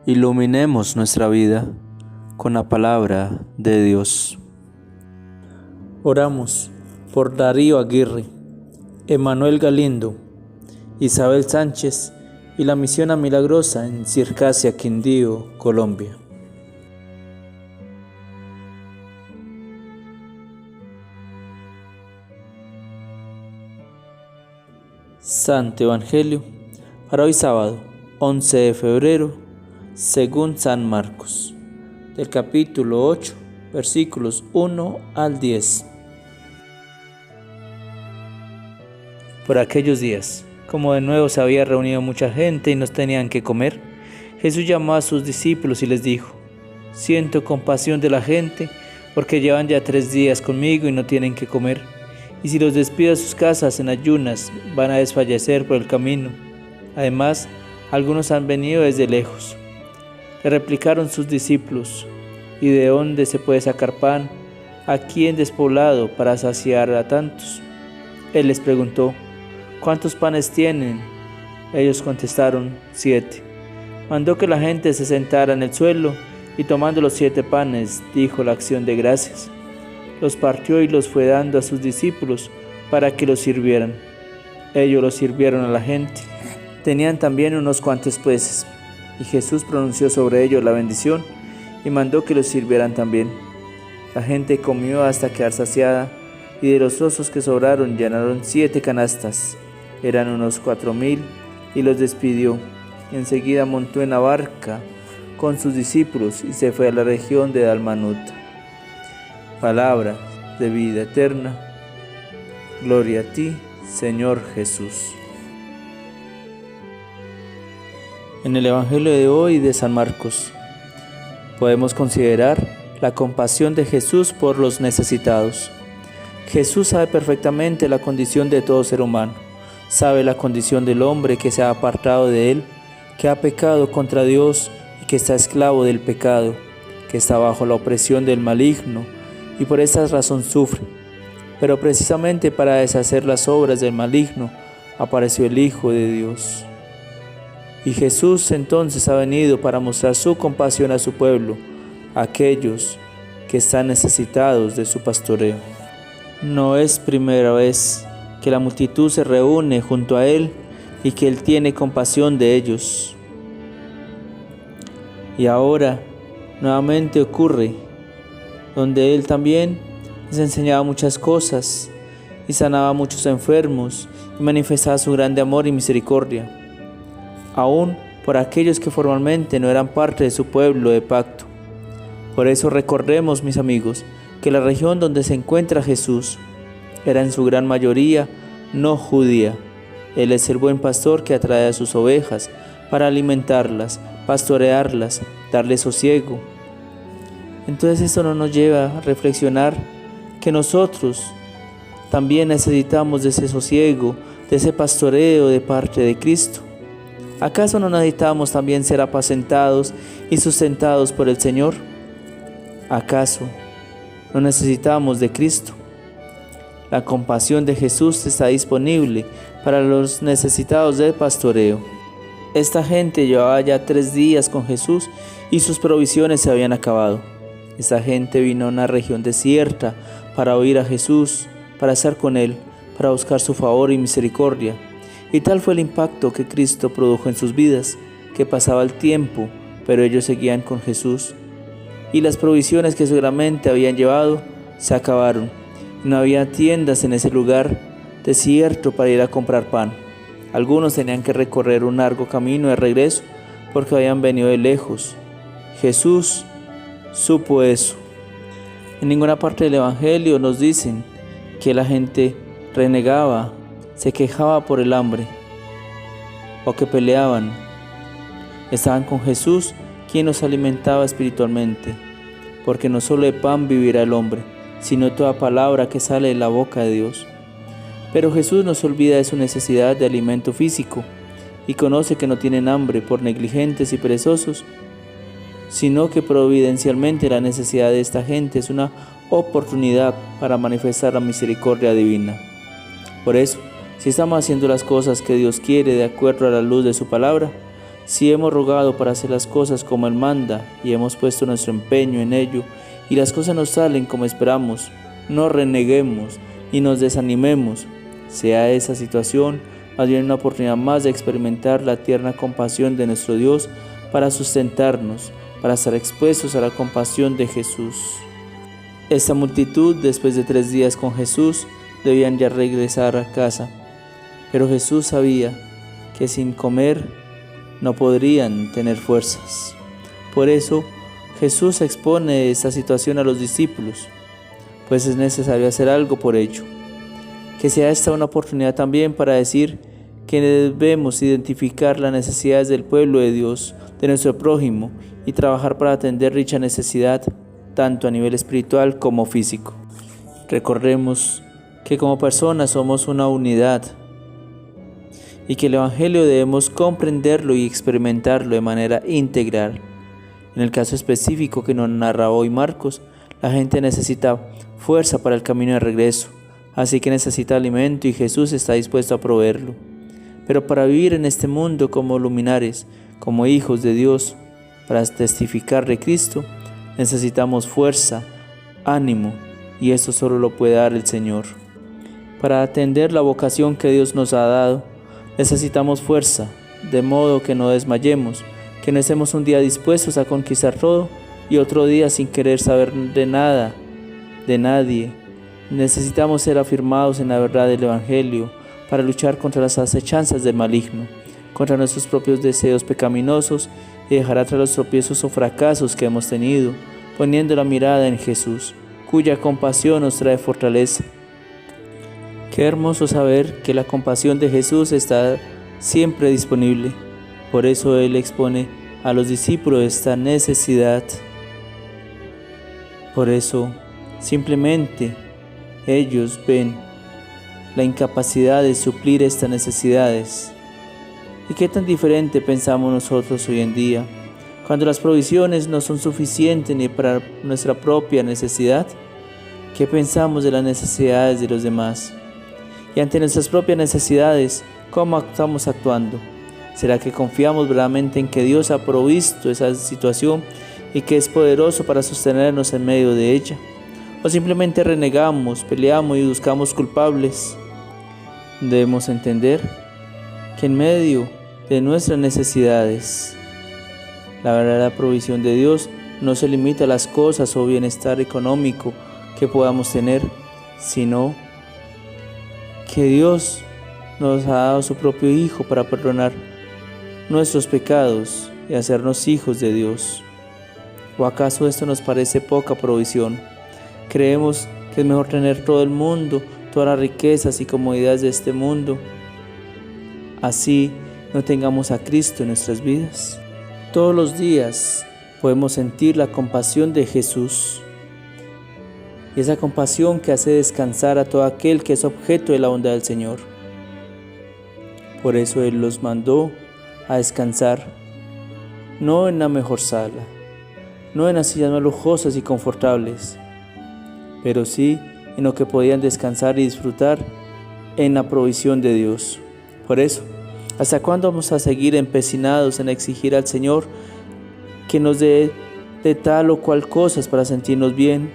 Iluminemos nuestra vida con la palabra de Dios. Oramos por Darío Aguirre, Emanuel Galindo, Isabel Sánchez y la Misión Milagrosa en Circasia, Quindío, Colombia. Santo Evangelio para hoy sábado, 11 de febrero, según San Marcos, del capítulo 8, versículos 1 al 10. Por aquellos días, como de nuevo se había reunido mucha gente y no tenían que comer, Jesús llamó a sus discípulos y les dijo: Siento compasión de la gente, porque llevan ya 3 días conmigo y no tienen que comer. Y si los despido a sus casas en ayunas, van a desfallecer por el camino. Además, algunos han venido desde lejos. Le replicaron sus discípulos: ¿Y de dónde se puede sacar pan aquí en despoblado para saciar a tantos? Él les preguntó: ¿Cuántos panes tienen? Ellos contestaron: 7. Mandó que la gente se sentara en el suelo y tomando los 7 panes, dijo la acción de gracias. Los partió y los fue dando a sus discípulos para que los sirvieran. Ellos los sirvieron a la gente. Tenían también unos cuantos peces, y Jesús pronunció sobre ellos la bendición y mandó que los sirvieran también. La gente comió hasta quedar saciada, y de los trozos que sobraron llenaron 7 canastas. Eran unos 4,000, y los despidió. Enseguida montó en la barca con sus discípulos y se fue a la región de Dalmanuta. Palabra de vida eterna. Gloria a ti, Señor Jesús. En el Evangelio de hoy de San Marcos, podemos considerar la compasión de Jesús por los necesitados. Jesús sabe perfectamente la condición de todo ser humano. Sabe la condición del hombre que se ha apartado de Él, que ha pecado contra Dios y que está esclavo del pecado, que está bajo la opresión del maligno y por esa razón sufre. Pero precisamente para deshacer las obras del maligno apareció el Hijo de Dios. Y Jesús entonces ha venido para mostrar su compasión a su pueblo, a aquellos que están necesitados de su pastoreo. No es primera vez que la multitud se reúne junto a Él y que Él tiene compasión de ellos. Y ahora nuevamente ocurre, donde Él también les enseñaba muchas cosas y sanaba a muchos enfermos y manifestaba su grande amor y misericordia, aún por aquellos que formalmente no eran parte de su pueblo de pacto. Por eso recordemos, mis amigos, que la región donde se encuentra Jesús era en su gran mayoría no judía. Él es el buen pastor que atrae a sus ovejas para alimentarlas, pastorearlas, darles sosiego. Entonces esto no nos lleva a reflexionar que nosotros también necesitamos de ese sosiego, de ese pastoreo de parte de Cristo. ¿Acaso no necesitamos también ser apacentados y sustentados por el Señor? ¿Acaso no necesitamos de Cristo? La compasión de Jesús está disponible para los necesitados de pastoreo. Esta gente llevaba ya 3 días con Jesús y sus provisiones se habían acabado. Esta gente vino a una región desierta para oír a Jesús, para estar con Él, para buscar su favor y misericordia. Y tal fue el impacto que Cristo produjo en sus vidas, que pasaba el tiempo, pero ellos seguían con Jesús. Y las provisiones que seguramente habían llevado se acabaron. No había tiendas en ese lugar desierto para ir a comprar pan. Algunos tenían que recorrer un largo camino de regreso porque habían venido de lejos. Jesús supo eso. En ninguna parte del Evangelio nos dicen que la gente renegaba, se quejaba por el hambre o que peleaban. Estaban con Jesús, quien los alimentaba espiritualmente, porque no solo de pan vivirá el hombre, sino toda palabra que sale de la boca de Dios. Pero Jesús no se olvida de su necesidad de alimento físico y conoce que no tienen hambre por negligentes y perezosos, sino que providencialmente la necesidad de esta gente es una oportunidad para manifestar la misericordia divina. Por eso, si estamos haciendo las cosas que Dios quiere de acuerdo a la luz de su palabra, Si hemos rogado para hacer las cosas como Él manda y hemos puesto nuestro empeño en ello y las cosas no salen como esperamos, no reneguemos ni nos desanimemos. Sea esa situación más bien una oportunidad más de experimentar la tierna compasión de nuestro Dios para sustentarnos, para estar expuestos a la compasión de Jesús. Esta multitud, después de 3 días con Jesús, debían ya regresar a casa, pero Jesús sabía que sin comer no podrían tener fuerzas. Por eso Jesús expone esta situación a los discípulos, pues es necesario hacer algo por ello. Que sea esta una oportunidad también para decir que debemos identificar las necesidades del pueblo de Dios, de nuestro prójimo, y trabajar para atender dicha necesidad, tanto a nivel espiritual como físico. Recordemos que como personas somos una unidad y que el Evangelio debemos comprenderlo y experimentarlo de manera integral. En el caso específico que nos narra hoy Marcos, la gente necesita fuerza para el camino de regreso, así que necesita alimento y Jesús está dispuesto a proveerlo. Pero para vivir en este mundo como luminares, como hijos de Dios, para testificar de Cristo, necesitamos fuerza, ánimo, y esto solo lo puede dar el Señor. Para atender la vocación que Dios nos ha dado, necesitamos fuerza, de modo que no desmayemos, que no estemos un día dispuestos a conquistar todo y otro día sin querer saber de nada, de nadie. Necesitamos ser afirmados en la verdad del Evangelio para luchar contra las acechanzas del maligno, contra nuestros propios deseos pecaminosos y dejar atrás los tropiezos o fracasos que hemos tenido, poniendo la mirada en Jesús, cuya compasión nos trae fortaleza. Qué hermoso saber que la compasión de Jesús está siempre disponible. Por eso Él expone a los discípulos esta necesidad. Por eso simplemente ellos ven la incapacidad de suplir estas necesidades. ¿Y qué tan diferente pensamos nosotros hoy en día? Cuando las provisiones no son suficientes ni para nuestra propia necesidad, ¿qué pensamos de las necesidades de los demás? Y ante nuestras propias necesidades, ¿cómo estamos actuando? ¿Será que confiamos verdaderamente en que Dios ha provisto esa situación y que es poderoso para sostenernos en medio de ella? ¿O simplemente renegamos, peleamos y buscamos culpables? Debemos entender que en medio de nuestras necesidades, la verdadera provisión de Dios no se limita a las cosas o bienestar económico que podamos tener, sino que Dios nos ha dado su propio Hijo para perdonar nuestros pecados y hacernos hijos de Dios. ¿O acaso esto nos parece poca provisión? Creemos que es mejor tener todo el mundo, todas las riquezas y comodidades de este mundo, así no tengamos a Cristo en nuestras vidas. Todos los días podemos sentir la compasión de Jesús, y esa compasión que hace descansar a todo aquel que es objeto de la bondad del Señor. Por eso Él los mandó a descansar, no en la mejor sala, no en las sillas más lujosas y confortables, pero sí en lo que podían descansar y disfrutar en la provisión de Dios. Por eso, ¿hasta cuándo vamos a seguir empecinados en exigir al Señor que nos dé de tal o cual cosas para sentirnos bien,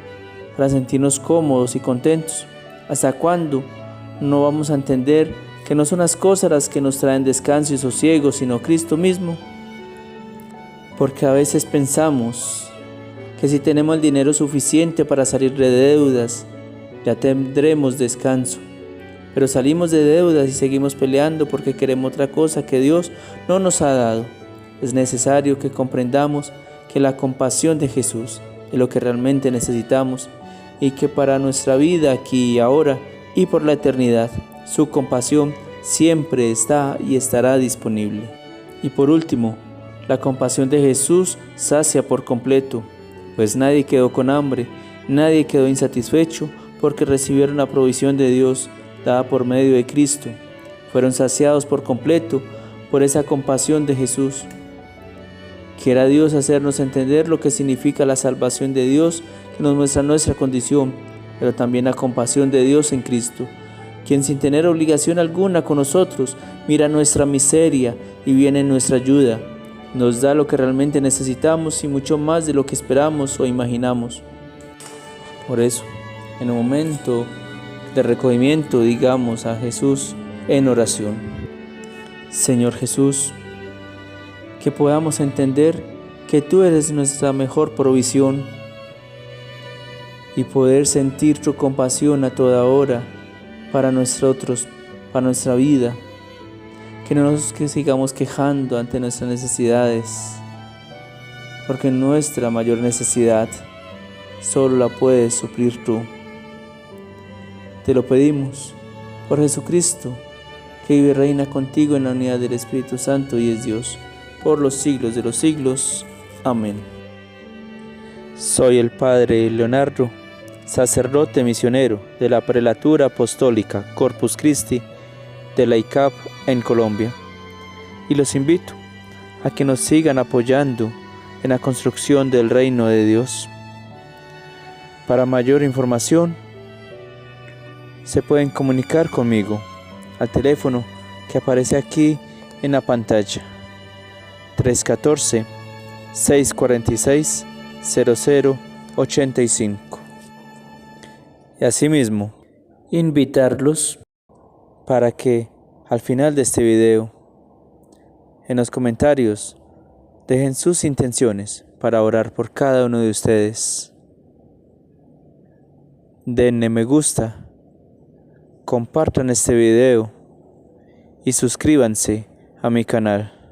para sentirnos cómodos y contentos? ¿Hasta cuándo no vamos a entender que no son las cosas las que nos traen descanso y sosiego, sino Cristo mismo? Porque a veces pensamos que si tenemos el dinero suficiente para salir de deudas, ya tendremos descanso. Pero salimos de deudas y seguimos peleando porque queremos otra cosa que Dios no nos ha dado. Es necesario que comprendamos que la compasión de Jesús es lo que realmente necesitamos y que para nuestra vida aquí y ahora y por la eternidad, su compasión siempre está y estará disponible. Y por último, la compasión de Jesús sacia por completo, pues nadie quedó con hambre, nadie quedó insatisfecho porque recibieron la provisión de Dios dada por medio de Cristo. Fueron saciados por completo por esa compasión de Jesús. Quiera Dios hacernos entender lo que significa la salvación de Dios, que nos muestra nuestra condición, pero también la compasión de Dios en Cristo, quien sin tener obligación alguna con nosotros, mira nuestra miseria y viene en nuestra ayuda, nos da lo que realmente necesitamos y mucho más de lo que esperamos o imaginamos. Por eso, en un momento de recogimiento, digamos a Jesús en oración: Señor Jesús, que podamos entender que tú eres nuestra mejor provisión y poder sentir tu compasión a toda hora para nosotros, para nuestra vida. Que no nos sigamos quejando ante nuestras necesidades, porque nuestra mayor necesidad solo la puedes suplir tú. Te lo pedimos por Jesucristo, que vive y reina contigo en la unidad del Espíritu Santo y es Dios, por los siglos de los siglos. Amén. Soy el Padre Leonardo, sacerdote misionero de la Prelatura Apostólica Corpus Christi de la ICAP en Colombia, y los invito a que nos sigan apoyando en la construcción del reino de Dios. Para mayor información, se pueden comunicar conmigo al teléfono que aparece aquí en la pantalla: 314-646-0085. Y asimismo, invitarlos para que al final de este video, en los comentarios, dejen sus intenciones para orar por cada uno de ustedes. Denle me gusta, compartan este video y suscríbanse a mi canal.